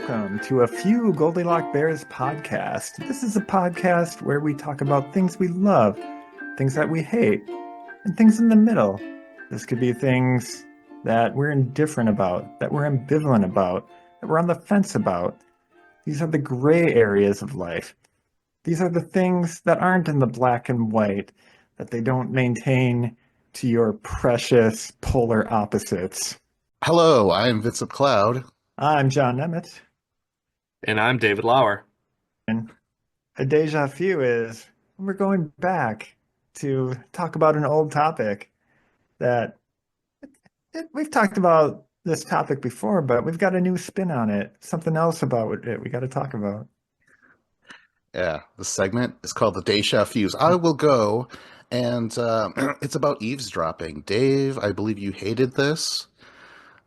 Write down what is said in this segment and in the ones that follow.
welcome to a few Goldilock Bears podcast. This is a podcast where we talk about things we love, things that we hate, and things in the middle. This could be things that we're indifferent about, that we're ambivalent about, that we're on the fence about. These are the gray areas of life. These are the things that aren't in the black and white, that they don't maintain to your precious polar opposites. Hello, I'm Vincent Cloud. I'm John Nemeth. And I'm David Lauer. And a deja vu is we're going back to talk about an old topic that we've talked about this topic before, but we've got a new spin on it. Something else about it we got to talk about. Yeah, the segment is called the Deja Fuse. I will go, and it's about eavesdropping. Dave, I believe you hated this.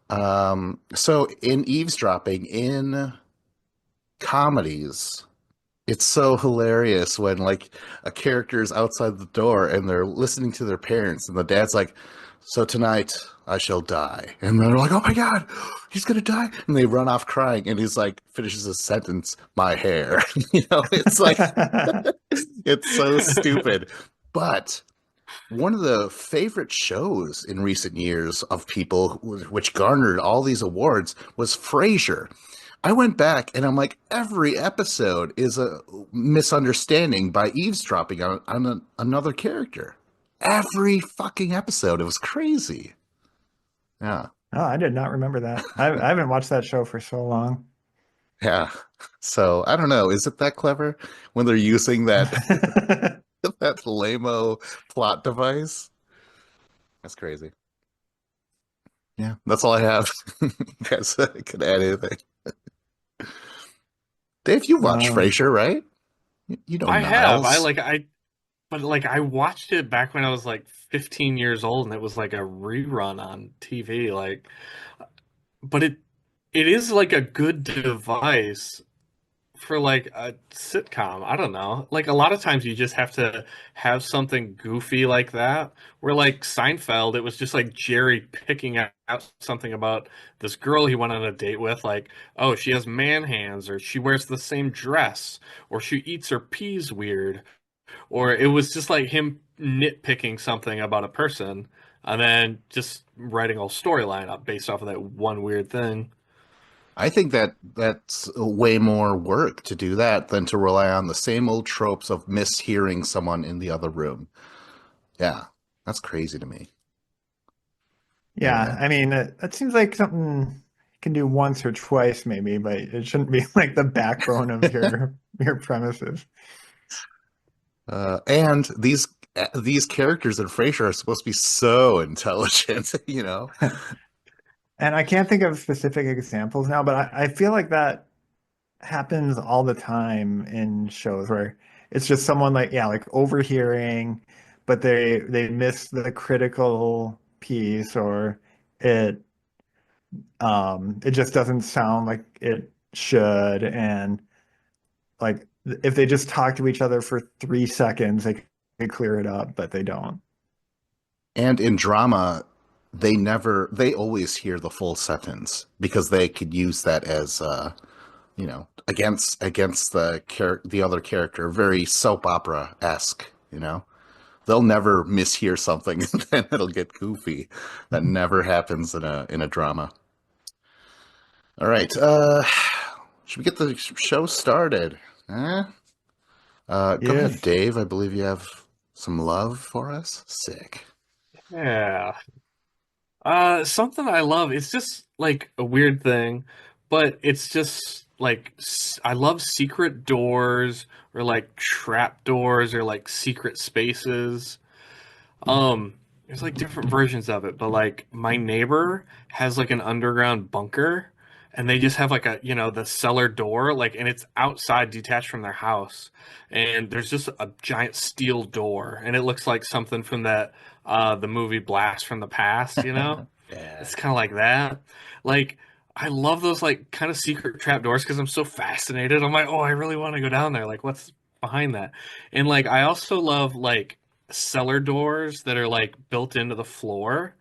So in eavesdropping, in comedies, it's so hilarious when like a character is outside the door and they're listening to their parents, and the dad's like, "So tonight I shall die," and they're like, "Oh my God, he's gonna die!" And they run off crying, and he's like, finishes his sentence, "My hair." It's like it's so stupid, but. One of the favorite shows in recent years of people which garnered all these awards was Frasier. I went back and I'm like, every episode is a misunderstanding by eavesdropping on another character. Every fucking episode. It was crazy. Yeah. Oh, I did not remember that. I haven't watched that show for so long. Yeah. So I don't know. Is it that clever when they're using that that lame-o plot device? That's crazy. Yeah, that's all I have. You guys could add anything. Dave, you watched Um, Frasier, right? You know I have. I Niles. like I but like I watched it back when I was like 15 years old and it was like a rerun on TV but it is like a good device for like a sitcom. I don't know. Like a lot of times you just have to have something goofy like that. Where like Seinfeld, it was just like Jerry picking out something about this girl he went on a date with, like, oh, she has man hands, or she wears the same dress, or she eats her peas weird, or it was just like him nitpicking something about a person and then just writing a whole storyline up based off of that one weird thing. I think that's way more work to do that than to rely on the same old tropes of mishearing someone in the other room. Yeah, that's crazy to me. yeah, Anyway, I mean, that seems like something you can do once or twice, maybe, but it shouldn't be like the backbone of your premises. and these characters in Frasier are supposed to be so intelligent, you know? And I can't think of specific examples now, but I feel like that happens all the time in shows where it's just someone like, yeah, like overhearing, but they miss the critical piece, or it it just doesn't sound like it should. And like if they just talk to each other for 3 seconds, they could clear it up, but they don't. And in drama, they always hear the full sentence because they could use that as against the other character, very soap opera esque. They'll never mishear something, and then it'll get goofy. That never happens in a drama. All right, should we get the show started? Eh? Go ahead, Yes. Dave. I believe you have some love for us. Sick. Yeah. Something I love. It's just like a weird thing, but it's just like I love secret doors or like trap doors or like secret spaces. There's like different versions of it, but like my neighbor has like an underground bunker and they just have like the cellar door, like, and it's outside detached from their house. And there's just a giant steel door and it looks like something from the movie Blast from the Past. Yeah. It's kind of like that. Like, I love those like kind of secret trap doors because I'm so fascinated. I'm like, oh, I really want to go down there. Like, what's behind that? And like, I also love like cellar doors that are like built into the floor,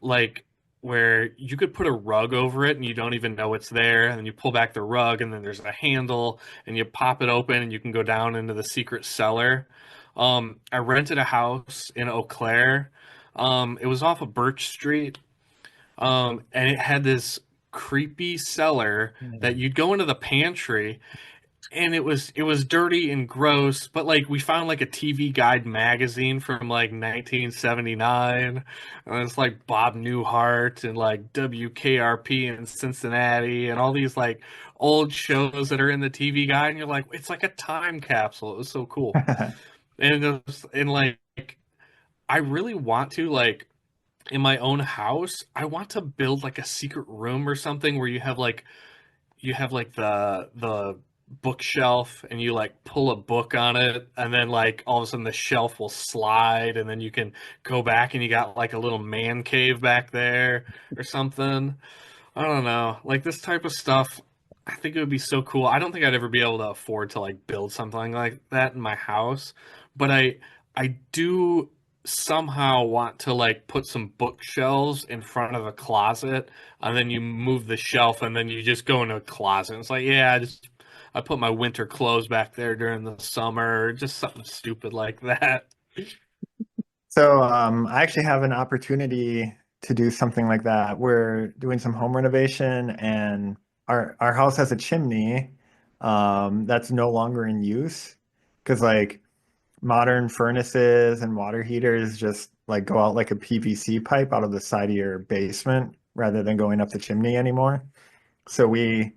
like where you could put a rug over it and you don't even know it's there, and then you pull back the rug and then there's a handle and you pop it open and you can go down into the secret cellar. I rented a house in Eau Claire. It was off of Birch Street, and it had this creepy cellar that Hmm. you'd go into the pantry and it was dirty and gross, but like we found like a TV Guide magazine from like 1979, and it's like Bob Newhart and like WKRP in Cincinnati and all these like old shows that are in the TV Guide, and you're like, it's like a time capsule. It was so cool. And like I really want to like in my own house, I want to build like a secret room or something where you have like the bookshelf and you like pull a book on it and then like all of a sudden the shelf will slide and then you can go back and you got like a little man cave back there or something. I don't know. Like this type of stuff, I think it would be so cool. I don't think I'd ever be able to afford to like build something like that in my house, but I do somehow want to like put some bookshelves in front of a closet and then you move the shelf and then you just go into a closet. It's like, yeah, I put my winter clothes back there during the summer, or just something stupid like that. So I actually have an opportunity to do something like that. We're doing some home renovation, and our house has a chimney that's no longer in use because like modern furnaces and water heaters just like go out like a PVC pipe out of the side of your basement rather than going up the chimney anymore. So we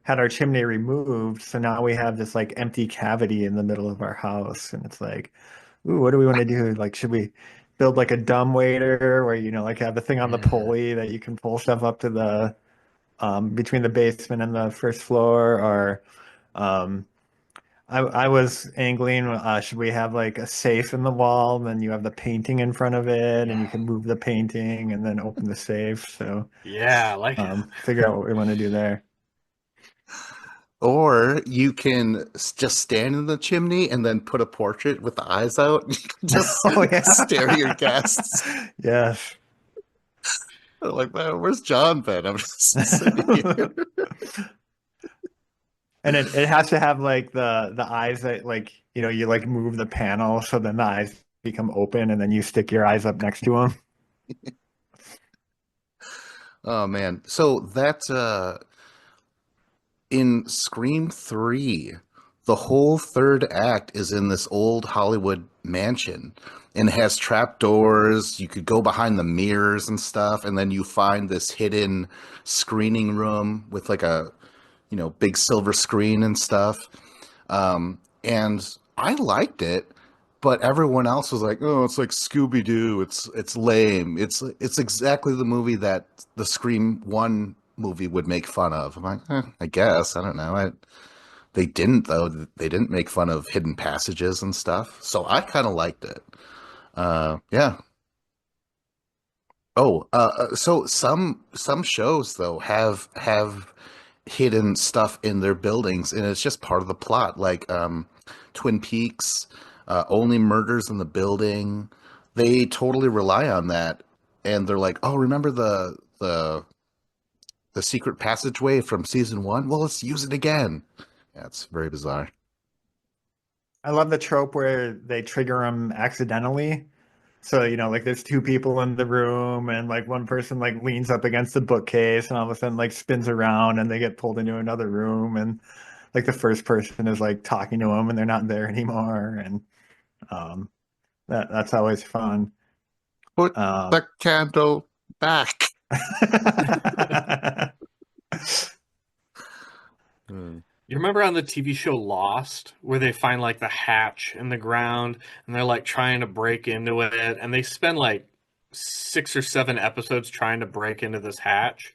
had our chimney removed, so now we have this like empty cavity in the middle of our house, and it's like, ooh, what do we want to do? Like, should we build like a dumb waiter where like have the thing on the Yeah. pulley that you can pull stuff up to the between the basement and the first floor, or um, I was angling, should we have like a safe in the wall, and then you have the painting in front of it, and you Yeah. can move the painting and then open the safe. So Yeah, like figure out what we want to do there. Or you can just stand in the chimney and then put a portrait with the eyes out. You can just Oh stare at your yeah. guests. Yes. They're like, man, where's John been? I'm just sitting here. And it has to have like the eyes that like you like move the panel so then the eyes become open and then you stick your eyes up next to them. Oh man. So that in Scream 3, the whole third act is in this old Hollywood mansion and it has trapdoors. You could go behind the mirrors and stuff, and then you find this hidden screening room with like a, big silver screen and stuff. And I liked it, but everyone else was like, "Oh, it's like Scooby Doo. It's lame. It's exactly the movie that the Scream One movie would make fun of." I'm like, I guess I don't know. They didn't though. They didn't make fun of hidden passages and stuff, so I kind of liked it. Yeah. Oh, so some shows though have hidden stuff in their buildings, and it's just part of the plot. Like Twin Peaks, Only Murders in the Building. They totally rely on that, and they're like, "Oh, remember the secret passageway from season one? Well, let's use it again." Yeah, it's very bizarre. I love the trope where they trigger them accidentally. So, like there's two people in the room and like one person like leans up against the bookcase and all of a sudden like spins around and they get pulled into another room and like the first person is like talking to them and they're not there anymore. And um that's always fun. Put Um the candle back. Hmm. you remember on the TV show Lost, where they find like the hatch in the ground and they're like trying to break into it, and they spend like 6 or 7 episodes trying to break into this hatch,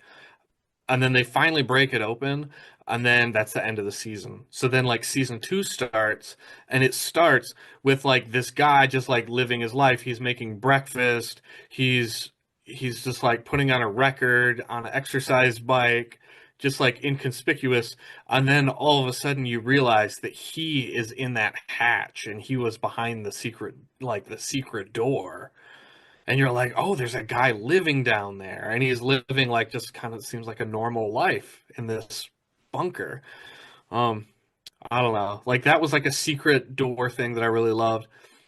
and then they finally break it open, and then that's the end of the season. So then like season two starts, and it starts with like this guy just like living his life. He's making breakfast. He's just like putting on a record on an exercise bike, just like inconspicuous. And then all of a sudden you realize that he is in that hatch and he was behind the secret door. and you're like, oh, there's a guy living down there, and he's living like just kind of seems like a normal life in this bunker. Um, I don't know. Like that was like a secret door thing that I really loved.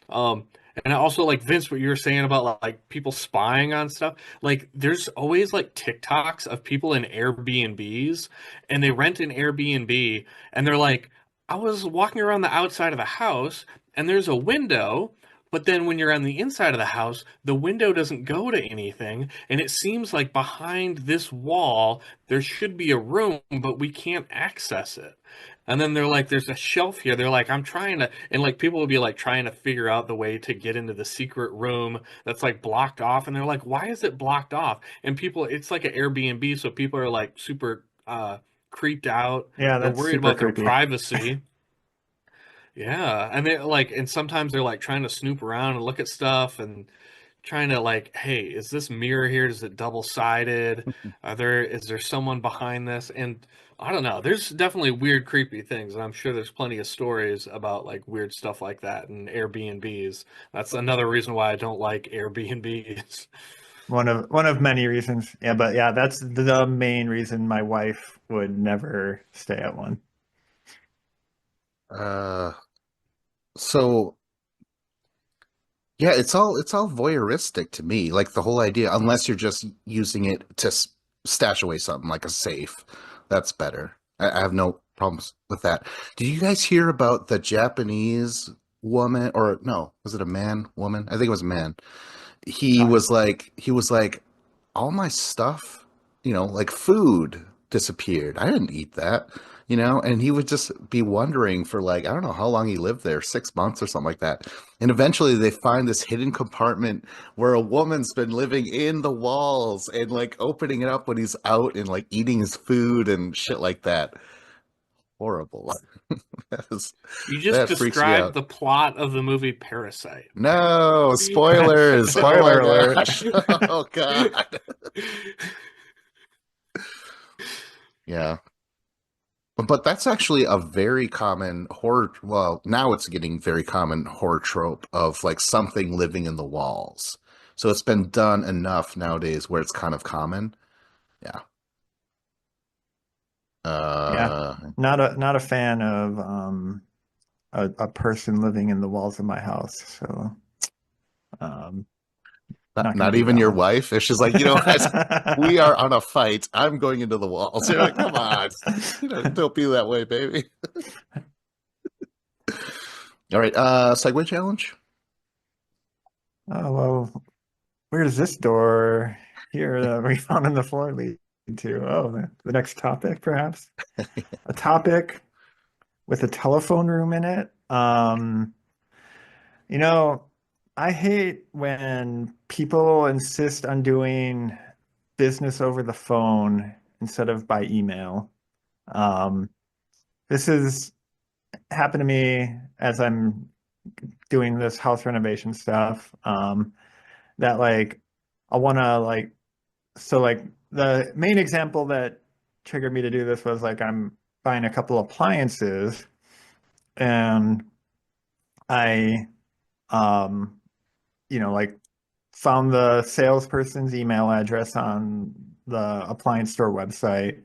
Um, and I also like Vince, what you were saying about like people spying on stuff. Like there's always like TikToks of people in Airbnbs and they rent an Airbnb and they're like, I was walking around the outside of the house and there's a window. But then when you're on the inside of the house, the window doesn't go to anything. And it seems like behind this wall, there should be a room, but we can't access it. And then they're like, there's a shelf here. They're like, I'm trying to, and like people will be like trying to figure out the way to get into the secret room that's like blocked off. And they're like, why is it blocked off? And people, it's like an Airbnb. So people are like super creeped out. Yeah, They're that's worried super about their creepy. privacy. Yeah. And they like, and sometimes they're like trying to snoop around and look at stuff and trying to like, hey, is this mirror here? Is it double sided? Is there someone behind this? And I don't know. There's definitely weird, creepy things, and I'm sure there's plenty of stories about like weird stuff like that and Airbnbs. That's another reason why I don't like Airbnbs. One of many reasons. Yeah, but yeah, that's the main reason my wife would never stay at one. Uh, so yeah, it's all voyeuristic to me. Like the whole idea, unless you're just using it to stash away something like a safe, that's better. I have no problems with that. Did you guys hear about the Japanese woman, or no, was it a man, woman? I think it was a man. Uh, He was like all my stuff, like food disappeared. I didn't eat that, and he would just be wondering for like, I don't know how long he lived there, 6 months or something like that. And eventually they find this hidden compartment where a woman's been living in the walls and like opening it up when he's out and like eating his food and shit like that. Horrible. That is, You just that freaks me described out. the plot of the movie Parasite. No, spoilers. Oh my Spoiler alert. gosh. Oh God. Yeah. But that's actually a very common horror. Well, now it's getting very common horror trope of like something living in the walls. So it's been done enough nowadays where it's kind of common. Yeah. Yeah, Uh, not a fan of a person living in the walls of my house. So um not not gonna not do even that your one. wife. It's just like, as we are on a fight, I'm going into the walls. You're like, come on. Don't be that way, baby. All right. Segue challenge. Oh well, where does this door here that we found on the floor lead to? Oh, the next topic, perhaps. A topic with a telephone room in it. You know, I hate when people insist on doing business over the phone instead of by email. Um, this has happened to me as I'm doing this house renovation stuff. That like I want to like so like the main example that triggered me to do this was like I'm buying a couple appliances and I um like found the salesperson's email address on the appliance store website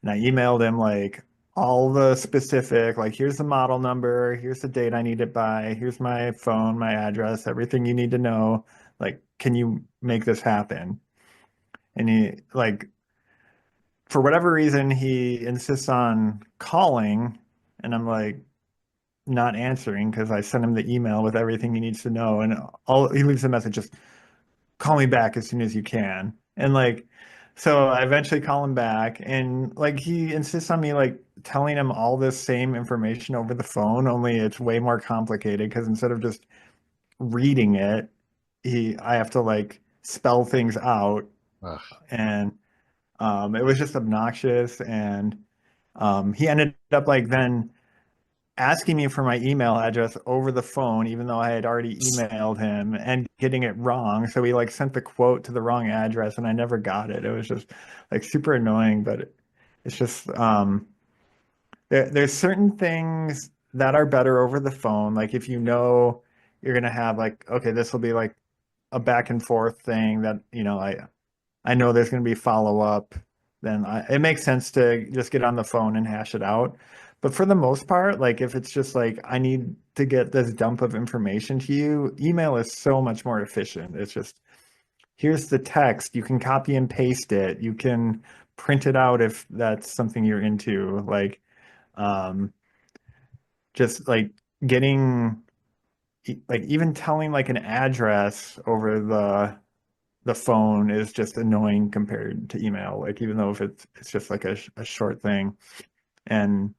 and I emailed him like all the specific like here's the model number, here's the date I need it by, here's my phone, my address, everything you need to know. Like, can you make this happen? And he like for whatever reason he insists on calling and I'm like not answering because I sent him the email with everything he needs to know and all he leaves a message just call me back as soon as you can. And like, so I eventually call him back and like he insists on me like telling him all this same information over the phone, only it's way more complicated because instead of just reading it, I have to like spell things out Ugh. and it was just obnoxious and he ended up like then asking me for my email address over the phone, even though I had already emailed him and getting it wrong. So he like sent the quote to the wrong address and I never got it. It was just like super annoying, but it's just there's certain things that are better over the phone. Like if you know you're gonna have like, okay, this will be like a back and forth thing that, I know there's going to be follow up, then it makes sense to just get on the phone and hash it out. But for the most part, like if it's just like I need to get this dump of information to you, email is so much more efficient. It's just here's the text, you can copy and paste it, you can print it out if that's something you're into. Like um, just like getting like even telling like an address over the phone is just annoying compared to email. Like even though if it's just like a short thing. And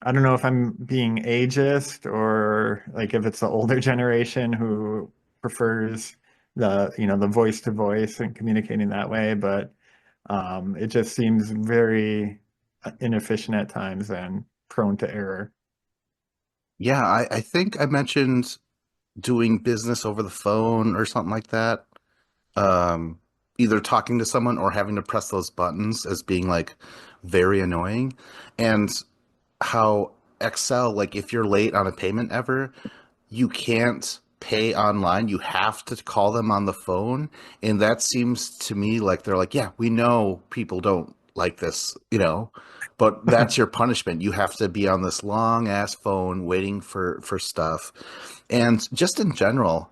I don't know if I'm being ageist or like if it's the older generation who prefers the voice to voice and communicating that way, but it just seems very inefficient at times and prone to error. Yeah, I think I mentioned doing business over the phone or something like that. Um, Either talking to someone or having to press those buttons as being like very annoying. And how Excel, like if you're late on a payment ever, you can't pay online. You have to call them on the phone. And that seems to me like they're like, yeah, we know people don't like this, but that's your punishment. You have to be on this long ass phone waiting for stuff. And just in general,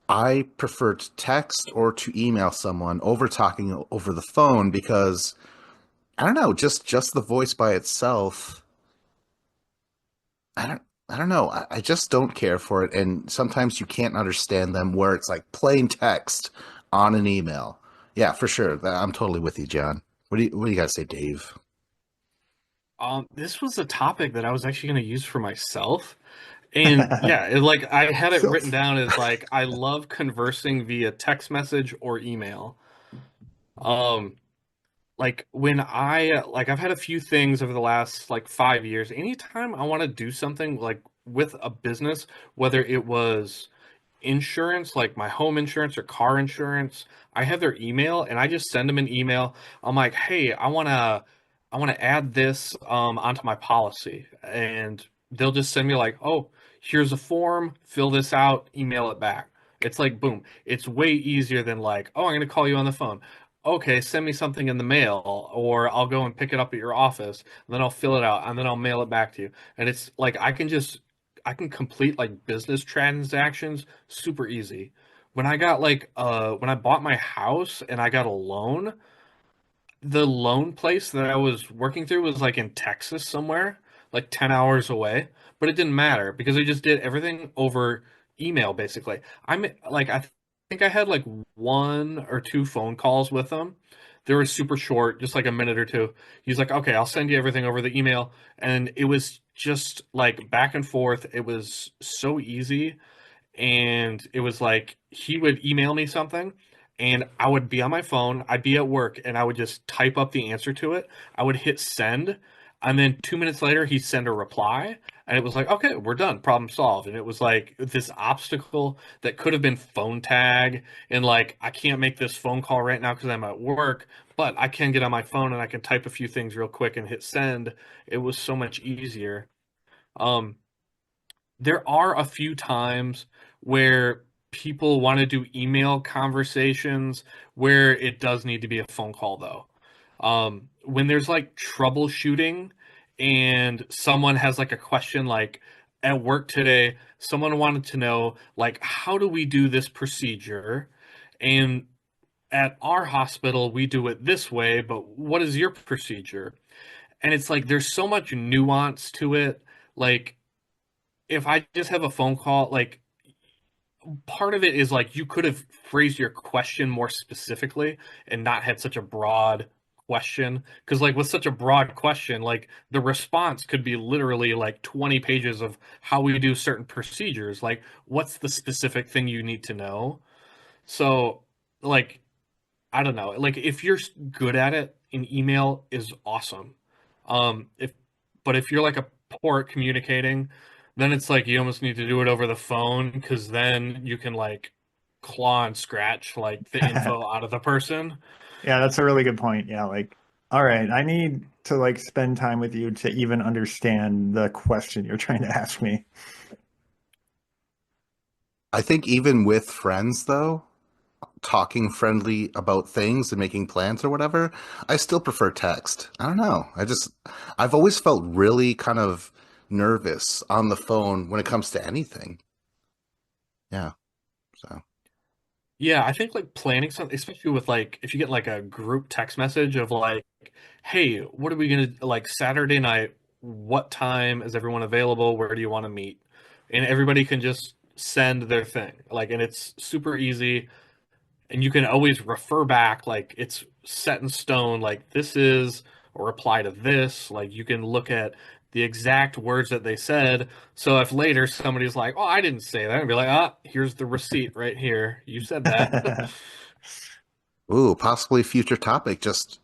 I prefer to text or to email someone over talking over the phone because I don't know, just the voice by itself, I don't I don't know. I just don't care for it. And sometimes you can't understand them where it's like plain text on an email. Yeah, for sure. I'm totally with you, John. What do you guys say, Dave? This was a topic that I was actually going to use for myself. And yeah, like I had it So written down as like I love conversing via text message or email. Um, like when I've had a few things over the last like 5 years. Anytime I want to do something like with a business, whether it was insurance, like my home insurance or car insurance, I have their email and I just send them an email. I'm like, hey, I want to add this onto my policy, and they'll just send me like, oh, here's a form, fill this out, email it back. It's like boom. It's way easier than like, oh, I'm gonna call you on the phone. Okay, send me something in the mail, or I'll go and pick it up at your office, and then I'll fill it out, and then I'll mail it back to you. And it's like I can complete like business transactions super easy. When I bought my house and I got a loan, the loan place that I was working through was like in Texas somewhere, like 10 hours away, but it didn't matter because I just did everything over email basically. I think I had like one or two phone calls with them. They were super short, just like a minute or two. He's like, "Okay, I'll send you everything over the email." And it was just like back and forth. It was so easy, and it was like he would email me something and I would be on my phone, I'd be at work, and I would just type up the answer to it. I would hit send, and then 2 minutes later he'd send a reply, and it was like, okay, we're done, problem solved. And it was like this obstacle that could have been phone tag, and like I can't make this phone call right now because I'm at work, but I can get on my phone and I can type a few things real quick and hit send. It was so much easier. um there are a few times where people want to do email conversations where it does need to be a phone call, though. When there's like troubleshooting and someone has like a question, like at work today, someone wanted to know, like, how do we do this procedure? And at our hospital, we do it this way, but what is your procedure? And it's like there's so much nuance to it. Like, if I just have a phone call, like part of it is like you could have phrased your question more specifically and not had such a broad question. Because like with such a broad question, like the response could be literally like 20 pages of how we do certain procedures. Like what's the specific thing you need to know? So like I don't know. Like if you're good at it, an email is awesome. If but if you're like a poor at communicating, then it's like you almost need to do it over the phone because then you can like claw and scratch like the info out of the person. yeah, that's a really good point. Yeah, like, all right, I need to like spend time with you to even understand the question you're trying to ask me. I think even with friends though, talking friendly about things and making plans or whatever, I still prefer text. I don't know. I've always felt really kind of nervous on the phone when it comes to anything. Yeah. So, Yeah, I think like planning something, especially with like if you get like a group text message of like, hey, what are we gonna like Saturday night? What time is everyone available? Where do you want to meet? And everybody can just send their thing. Like, and it's super easy. And you can always refer back, like it's set in stone, like this is a reply to this. Like you can look at the exact words that they said. So if later somebody's like, "Oh, I didn't say that," and be like, "Ah, here's the receipt right here. You said that." ooh, possibly future topic, just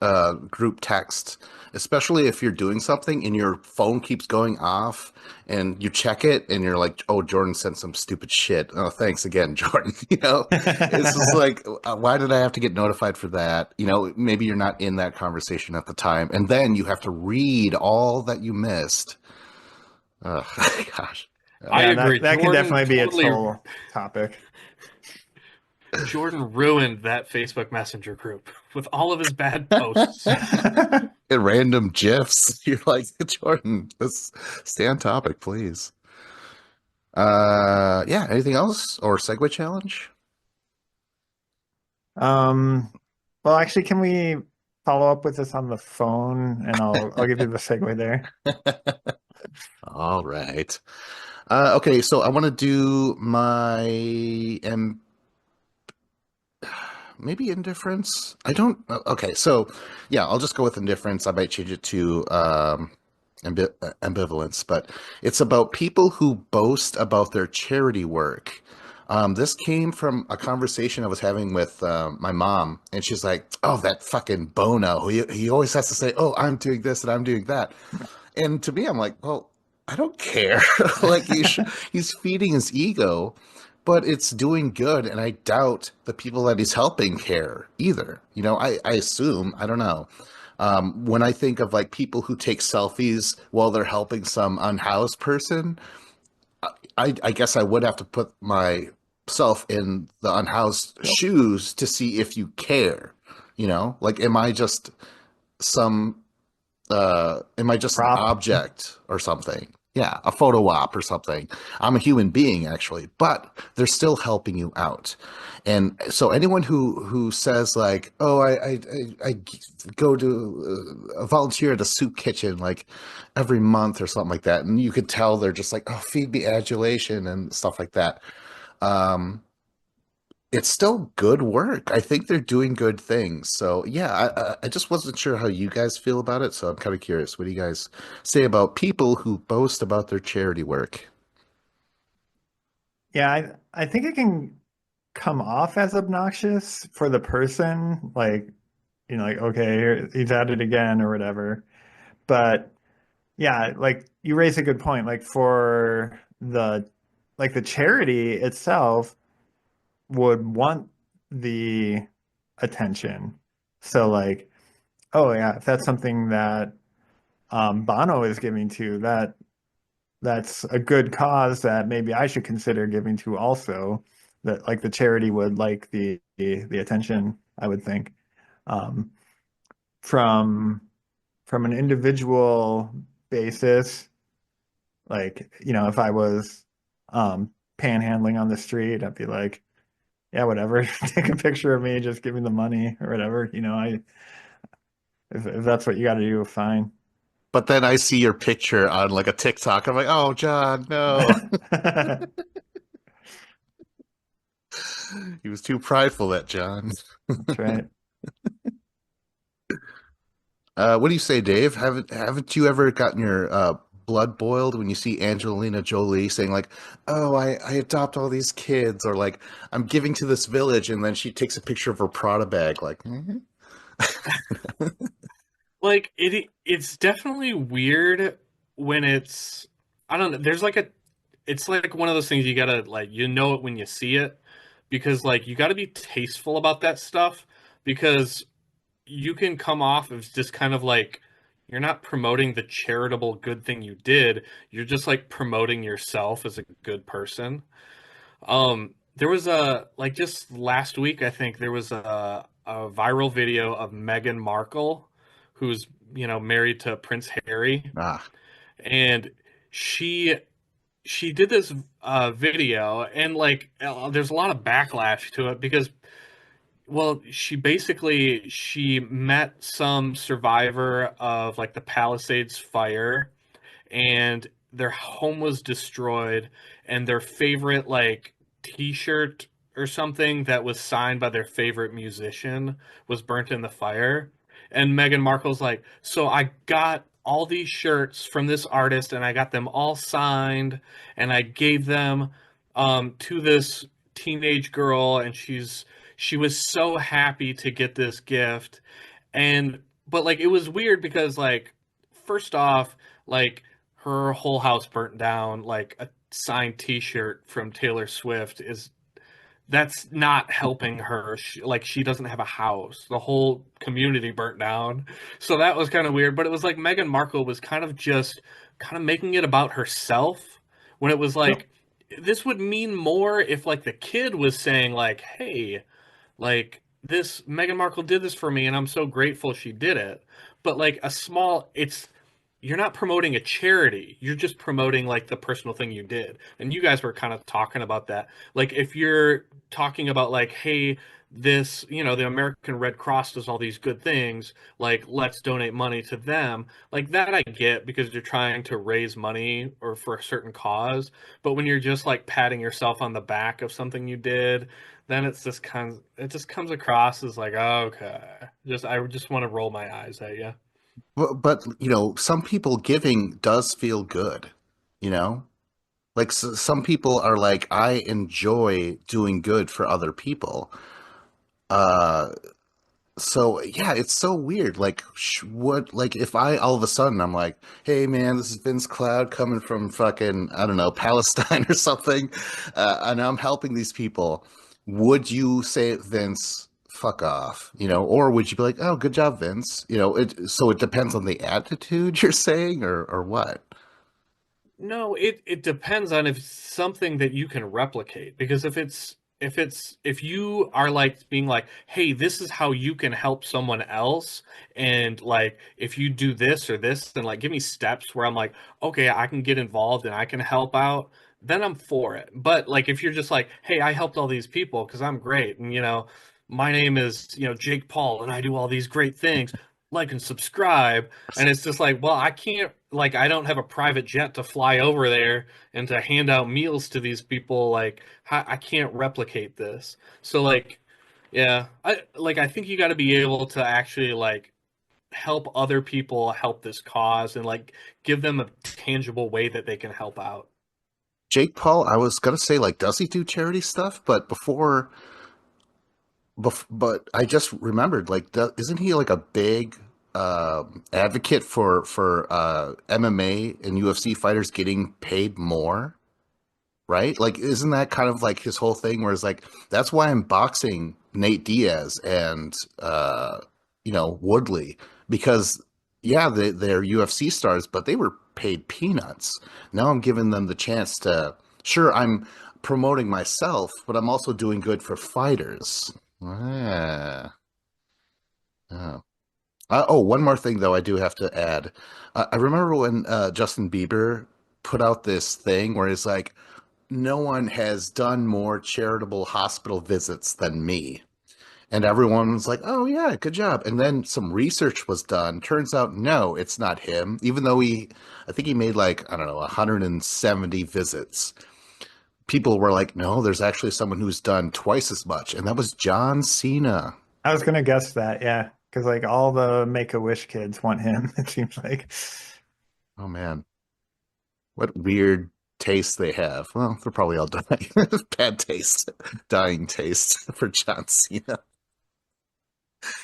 group text, especially if you're doing something and your phone keeps going off and you check it and you're like, oh, Jordan sent some stupid shit. Oh, thanks again, Jordan. It's just like, why did I have to get notified for that? Maybe you're not in that conversation at the time. And then you have to read all that you missed. Oh, gosh. I Yeah, agree. that can Jordan definitely be its totally whole topic. Jordan ruined that Facebook Messenger group with all of his bad posts. And random GIFs. You're like, Jordan, let's stay on topic, please. Yeah, anything else or segue challenge? Um, well, actually, can we follow up with this on the phone and I'll give you the segue there. All right. Okay, so I want to do my maybe indifference. I don't. Okay, so yeah, I'll just go with indifference. I might change it to ambivalence, but it's about people who boast about their charity work. This came from a conversation I was having with my mom, and she's like, "Oh, that fucking Bono. He always has to say, oh, I'm doing this and I'm doing that." And to me, I'm like, well, I don't care. Like he's feeding his ego, but it's doing good, and I doubt the people that he's helping care either. I assume, I don't know. When I think of like people who take selfies while they're helping some unhoused person, I guess I would have to put myself in the unhoused Yep. shoes to see if you care. Like, some am I just an Prop. object or something? Yeah, a photo op or something. I'm a human being actually, but they're still helping you out. And so anyone who says like, "Oh, I go to volunteer at a soup kitchen like every month or something like that," and you could tell they're just like, "Oh, feed me adulation and stuff like that." Um, it's still good work. I think they're doing good things. So yeah, I just wasn't sure how you guys feel about it. So I'm kind of curious. What do you guys say about people who boast about their charity work? Yeah, I think it can come off as obnoxious for the person, like, like, okay, here, he's at it again or whatever. But yeah, like you raise a good point. Like for the charity itself would want the attention. So like, oh yeah, if that's something that Bono is giving to, that's a good cause that maybe I should consider giving to also. That like the charity would like the attention, I would think. Um, from from an individual basis, like, if I was panhandling on the street, I'd be like, yeah, whatever. Take a picture of me, just give me the money or whatever. If that's what you got to do, fine. But then I see your picture on like a TikTok. I'm like, oh, John, no. That's He was too prideful, that John. right. What do you say, Dave? Haven't you ever gotten your blood boiled when you see Angelina Jolie saying like, "Oh, I adopt all these kids," or like, "I'm giving to this village," and then she takes a picture of her Prada bag, like, "Mhm." Like it's definitely weird when it's I don't know, there's like a it's like one of those things you gotta like you know it when you see it because like you gotta be tasteful about that stuff because you can come off as just kind of like you're not promoting the charitable good thing you did, you're just like promoting yourself as a good person. There was a like just last week, I think there was a viral video of Meghan Markle, who's, married to Prince Harry, Ah, and she she did this video, and like there's a lot of backlash to it because, well, she met some survivor of like the Palisades fire, and their home was destroyed, and their favorite like t-shirt or something that was signed by their favorite musician was burnt in the fire. And Meghan Markle's like, so I got all these shirts from this artist and I got them all signed and I gave them to this teenage girl, and she was so happy to get this gift. And but like it was weird because, like, first off, like, her whole house burnt down. Like, a signed T-shirt from Taylor Swift is that's not helping her. She doesn't have a house. The whole community burnt down. So that was kind of weird. But it was like Meghan Markle was kind of making it about herself, when it was Yep. like, this would mean more if like the kid was saying like, hey, like, this Meghan Markle did this for me and I'm so grateful she did it. But like a small it's you're not promoting a charity. You're just promoting like the personal thing you did. And you guys were kind of talking about that. Like, if you're talking about like, hey, this, the American Red Cross does all these good things, like, let's donate money to them. Like, that I get because you're trying to raise money or for a certain cause. But when you're just like patting yourself on the back of something you did, then it just comes across as like, okay, I just want to roll my eyes at you. but some people giving does feel good, you know? Like some people are like, I enjoy doing good for other people. Uh, so yeah, it's so weird. Like, what? Like, if I all of a sudden I'm like, hey man, this is Vince Cloud coming from fucking I don't know Palestine or something, and I'm helping these people. Would you say, Vince, fuck off? Or would you be like, oh, good job, Vince? So it depends on the attitude you're saying, or what? No, it depends on if it's something that you can replicate. Because if you are like being like, hey, this is how you can help someone else, and like if you do this or this, then like give me steps where I'm like, okay, I can get involved and I can help out, then I'm for it. But like if you're just like, hey, I helped all these people because I'm great, and my name is, Jake Paul, and I do all these great things, like and subscribe. And it's just like, well, I can't, like, I don't have a private jet to fly over there and to hand out meals to these people. Like, I can't replicate this. So, like, yeah, I think you got to be able to actually like help other people help this cause, and like give them a tangible way that they can help out. Jake Paul, I was gonna say, like, does he do charity stuff? But but I just remembered, like, isn't he like a big advocate for MMA and UFC fighters getting paid more? Right? Like, isn't that kind of like his whole thing? Where it's like, that's why I'm boxing Nate Diaz and Woodley, because yeah, they're UFC stars, but they were paid peanuts. Now I'm giving them the chance to. Sure, I'm promoting myself, but I'm also doing good for fighters. Ah, oh. One more thing though, I do have to add. I remember when Justin Bieber put out this thing where he's like, no one has done more charitable hospital visits than me. And everyone was like, oh, yeah, good job. And then some research was done. Turns out, no, it's not him. Even though I think he made like, I don't know, 170 visits. People were like, no, there's actually someone who's done twice as much. And that was John Cena. I was gonna guess that, yeah, because like all the Make-A-Wish kids want him, it seems like. Oh, man. What weird taste they have. Well, they're probably all dying. Bad taste. Dying taste for John Cena.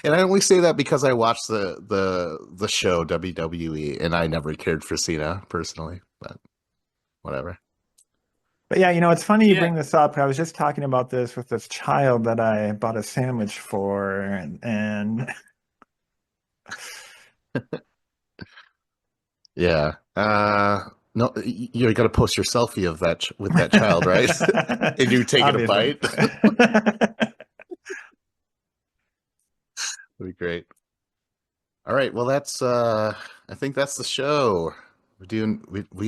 And I only say that because I watched the show WWE, and I never cared for Cena personally, but whatever. But yeah, it's funny you Yeah, bring this up. I was just talking about this with this child that I bought a sandwich for, and Yeah. No, you got to post your selfie of that with that child, right? And you taking a Obviously. bite. That'd be great. All right, well that's I think that's the show. We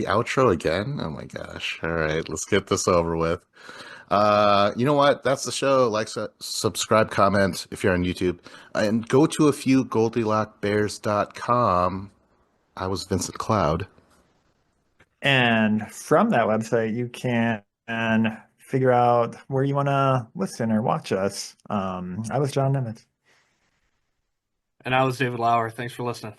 outro again? Oh my gosh. All right, let's get this over with. You know what? That's the show. Like, subscribe, comment if you're on YouTube, and go to a few goldilockbears.com. I was Vincent Cloud. And from that website, you can figure out where you want to listen or watch us. I was John Nemitz. And I was David Lauer. Thanks for listening.